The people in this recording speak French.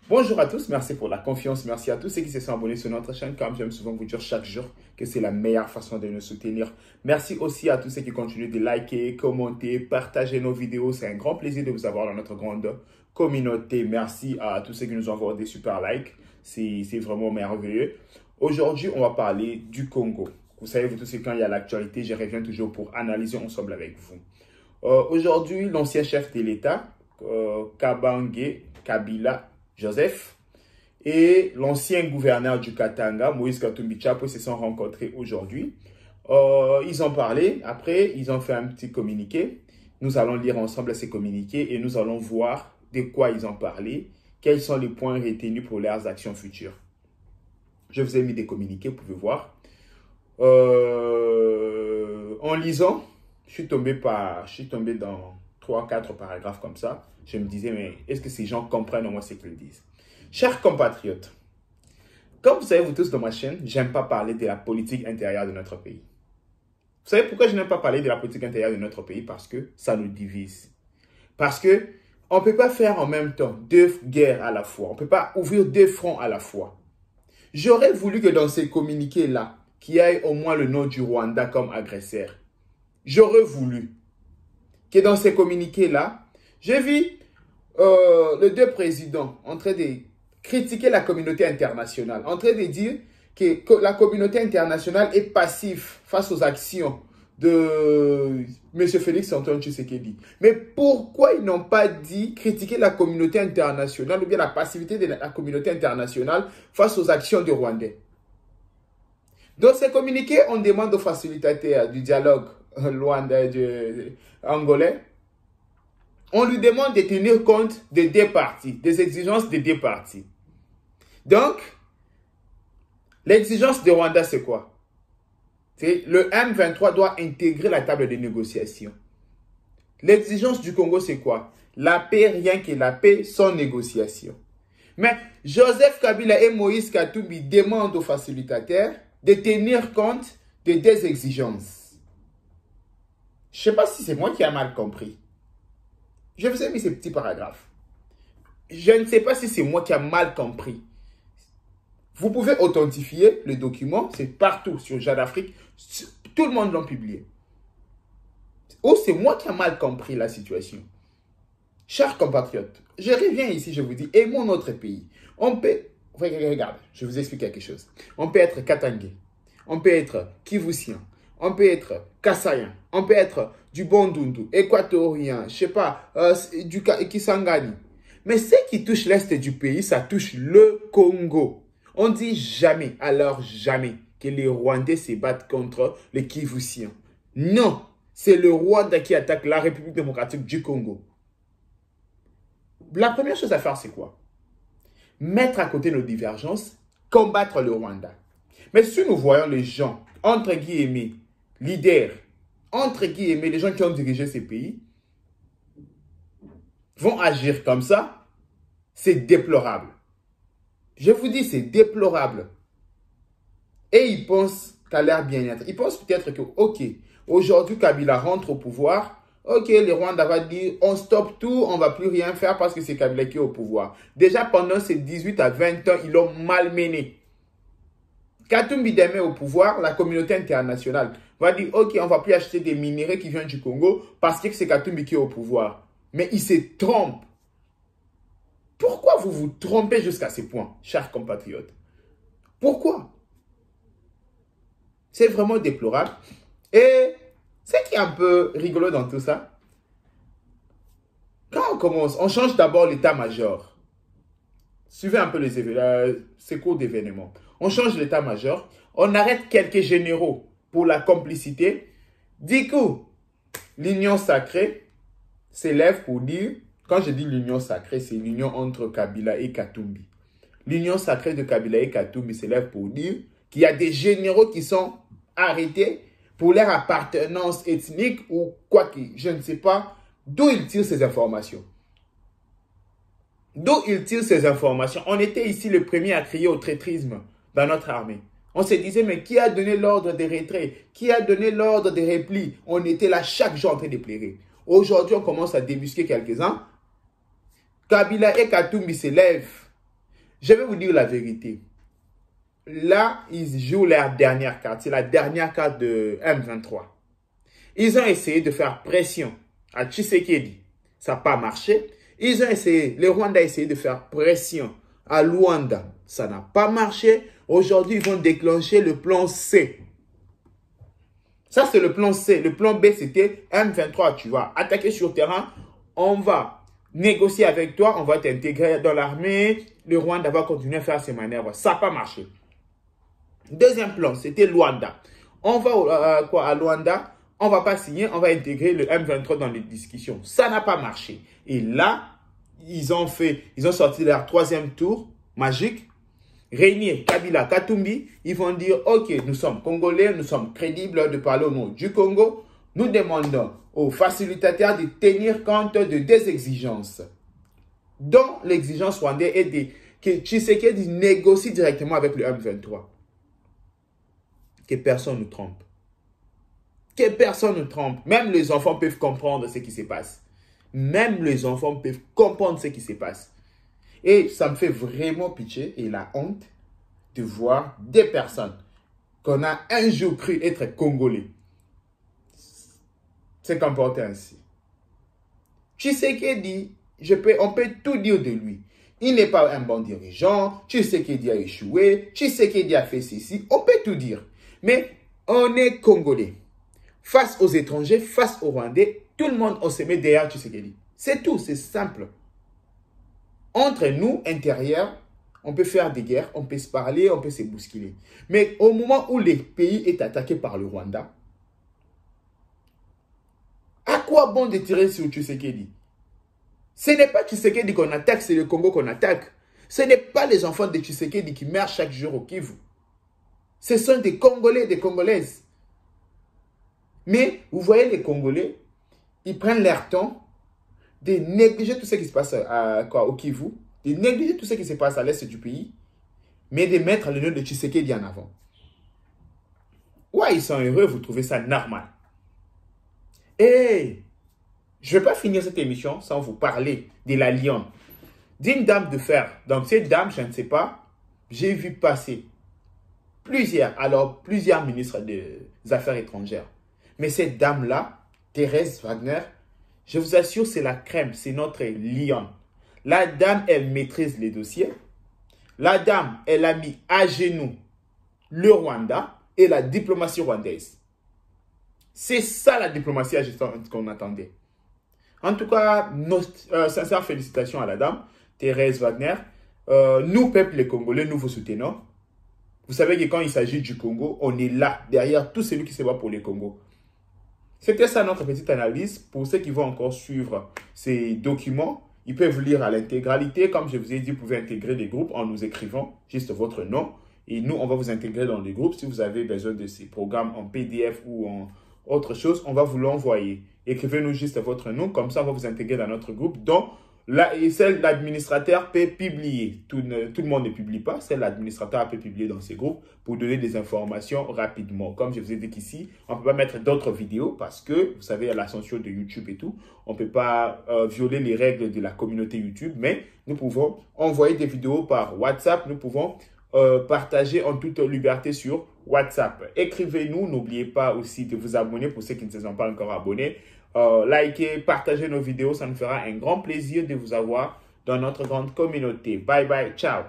Bonjour à tous, merci pour la confiance, merci à tous ceux qui se sont abonnés sur notre chaîne. Comme j'aime souvent vous dire chaque jour que c'est la meilleure façon de nous soutenir. Merci aussi à tous ceux qui continuent de liker, commenter, partager nos vidéos. C'est un grand plaisir de vous avoir dans notre grande communauté. Merci à tous ceux qui nous envoient des super likes. C'est vraiment merveilleux. Aujourd'hui, on va parler du Congo. Vous savez, vous tous, quand il y a l'actualité, je reviens toujours pour analyser ensemble avec vous. Aujourd'hui, l'ancien chef de l'État, Kabila Joseph, et l'ancien gouverneur du Katanga, Moïse Katumbi Tshapwe, se sont rencontrés aujourd'hui. Ils ont parlé, après ils ont fait un petit communiqué. Nous allons lire ensemble ces communiqués et nous allons voir de quoi ils ont parlé, quels sont les points retenus pour leurs actions futures. Je vous ai mis des communiqués, vous pouvez voir. En lisant, je suis tombé dans 3-4 paragraphes comme ça. Je me disais, mais est-ce que ces gens comprennent au moins ce qu'ils disent? Chers compatriotes, comme vous savez vous tous dans ma chaîne, j'aime pas parler de la politique intérieure de notre pays. Vous savez pourquoi je n'aime pas parler de la politique intérieure de notre pays? Parce que ça nous divise. Parce que on ne peut pas faire en même temps deux guerres à la fois. On ne peut pas ouvrir deux fronts à la fois. J'aurais voulu que dans ces communiqués-là, qu'il y ait au moins le nom du Rwanda comme agresseur. J'aurais voulu que dans ces communiqués-là, j'ai vu les deux présidents en train de critiquer la communauté internationale, en train de dire que la communauté internationale est passive face aux actions de M. Félix Antoine Tshisekedi. Mais pourquoi ils n'ont pas dit critiquer la communauté internationale ou bien la passivité de la communauté internationale face aux actions du Rwandais? Dans ces communiqués, on demande aux facilitateurs du dialogue angolais, on lui demande de tenir compte des deux parties, des exigences des deux parties. Donc, l'exigence de Rwanda, c'est quoi? Le M23 doit intégrer la table de négociation. L'exigence du Congo, c'est quoi? La paix, rien que la paix, sans négociation. Mais Joseph Kabila et Moïse Katumbi demandent aux facilitateurs de tenir compte des deux exigences. Je ne sais pas si c'est moi qui ai mal compris. Je vous ai mis ces petits paragraphes. Je ne sais pas si c'est moi qui ai mal compris. Vous pouvez authentifier le document. C'est partout sur Jeune Afrique. Tout le monde l'a publié. Ou c'est moi qui ai mal compris la situation. Chers compatriotes, je reviens ici, je vous dis, aimons notre pays. On peut... Regarde, je vous explique quelque chose. On peut être Katangais. On peut être Kivusien. On peut être Kassayen, on peut être du Bandundu, Équatorien, je sais pas, du Kisangani. Mais ce qui touche l'Est du pays, ça touche le Congo. On dit jamais, alors jamais, que les Rwandais se battent contre les Kivusiens. Non, c'est le Rwanda qui attaque la République démocratique du Congo. La première chose à faire, c'est quoi? Mettre à côté nos divergences, combattre le Rwanda. Mais si nous voyons les gens, entre guillemets, leaders, entre guillemets, les gens qui ont dirigé ces pays, vont agir comme ça, c'est déplorable. Je vous dis, c'est déplorable. Et ils pensent qu'à leur bien-être. Ils pensent peut-être que, ok, aujourd'hui Kabila rentre au pouvoir, ok, les Rwandais vont dire, on stoppe tout, on ne va plus rien faire parce que c'est Kabila qui est au pouvoir. Déjà, pendant ces 18 à 20 ans, ils l'ont malmené. Katumbi Deme au pouvoir, la communauté internationale va dire, ok, on ne va plus acheter des minéraux qui viennent du Congo parce que c'est Katumbi qui est au pouvoir. Mais il se trompe. Pourquoi vous vous trompez jusqu'à ce point, chers compatriotes? Pourquoi? C'est vraiment déplorable. Et ce qui est un peu rigolo dans tout ça, quand on commence, on change d'abord l'état-major. Suivez un peu ces cours d'événements. On change l'état-major, on arrête quelques généraux pour la complicité. Du coup, l'union sacrée s'élève pour dire, quand je dis l'union sacrée, c'est l'union entre Kabila et Katumbi. L'union sacrée de Kabila et Katumbi s'élève pour dire qu'il y a des généraux qui sont arrêtés pour leur appartenance ethnique ou quoi que, je ne sais pas d'où ils tirent ces informations. D'où ils tirent ces informations. On était ici le premier à crier au traîtrisme dans notre armée. On se disait, mais qui a donné l'ordre des retraits? Qui a donné l'ordre des replis? On était là chaque jour en train de pleurer. Aujourd'hui, on commence à débusquer quelques-uns. Kabila et Katumbi s'élèvent. Je vais vous dire la vérité. Là, ils jouent leur dernière carte. C'est la dernière carte de M23. Ils ont essayé de faire pression à Tshisekedi. Ça n'a pas marché. Ils ont essayé, le Rwanda a essayé de faire pression à Luanda. Ça n'a pas marché. Aujourd'hui, ils vont déclencher le plan C. Ça, c'est le plan C. Le plan B, c'était M23. Tu vas attaquer sur terrain. On va négocier avec toi. On va t'intégrer dans l'armée. Le Rwanda va continuer à faire ses manœuvres. Ça n'a pas marché. Deuxième plan, c'était Luanda. On va à Luanda. On ne va pas signer. On va intégrer le M23 dans les discussions. Ça n'a pas marché. Et là, ils ont sorti leur troisième tour magique. Régnier, Kabila, Katumbi, ils vont dire, ok, nous sommes Congolais, nous sommes crédibles de parler au nom du Congo. Nous demandons aux facilitateurs de tenir compte de deux exigences, dont l'exigence rwandaise est que Tshisekedi négocie directement avec le M23. Que personne ne nous trompe. Que personne ne nous trompe. Même les enfants peuvent comprendre ce qui se passe. Même les enfants peuvent comprendre ce qui se passe. Et ça me fait vraiment pitié et la honte de voir des personnes qu'on a un jour cru être congolais se comporter ainsi. Tshisekedi, on peut tout dire de lui. Il n'est pas un bon dirigeant. Tshisekedi a échoué. Tshisekedi a fait ceci. On peut tout dire. Mais on est congolais. Face aux étrangers, face aux Rwandais, tout le monde, on se met derrière Tshisekedi. C'est tout, c'est simple. Entre nous, intérieurs, on peut faire des guerres, on peut se parler, on peut se bousculer. Mais au moment où le pays est attaqué par le Rwanda, à quoi bon de tirer sur Tshisekedi? Ce n'est pas Tshisekedi qu'on attaque, c'est le Congo qu'on attaque. Ce n'est pas les enfants de Tshisekedi qui meurent chaque jour au Kivu. Ce sont des Congolais et des Congolaises. Mais vous voyez les Congolais, ils prennent leur temps de négliger tout ce qui se passe au Kivu, de négliger tout ce qui se passe à l'est du pays, mais de mettre le nom de Tshisekedi en avant. Ouais, ils sont heureux, vous trouvez ça normal. Et je ne vais pas finir cette émission sans vous parler de la lionne, d'une dame de fer. Donc cette dame, je ne sais pas, j'ai vu passer plusieurs ministres des Affaires étrangères. Mais cette dame-là, Thérèse Wagner, je vous assure, c'est la crème, c'est notre lionne. La dame, elle maîtrise les dossiers. La dame, elle a mis à genoux le Rwanda et la diplomatie rwandaise. C'est ça la diplomatie qu'on attendait. En tout cas, nos sincères félicitations à la dame, Thérèse Wagner. Nous, peuple les Congolais, nous vous soutenons. Vous savez que quand il s'agit du Congo, on est là, derrière tout celui qui se bat pour le Congo. C'était ça notre petite analyse. Pour ceux qui vont encore suivre ces documents, ils peuvent lire à l'intégralité. Comme je vous ai dit, vous pouvez intégrer des groupes en nous écrivant juste votre nom. Et nous, on va vous intégrer dans les groupes. Si vous avez besoin de ces programmes en PDF ou en autre chose, on va vous l'envoyer. Écrivez-nous juste votre nom. Comme ça, on va vous intégrer dans notre groupe. Donc, l'administrateur peut publier. Tout le monde ne publie pas. C'est l'administrateur peut publier dans ces groupes pour donner des informations rapidement. Comme je vous ai dit qu'ici, on ne peut pas mettre d'autres vidéos parce que, vous savez, il y a la censure de YouTube et tout. On ne peut pas violer les règles de la communauté YouTube. Mais nous pouvons envoyer des vidéos par WhatsApp. Nous pouvons partager en toute liberté sur WhatsApp. Écrivez-nous. N'oubliez pas aussi de vous abonner pour ceux qui ne se sont pas encore abonnés. Likez, partagez nos vidéos, ça nous fera un grand plaisir de vous avoir dans notre grande communauté. Bye bye, ciao.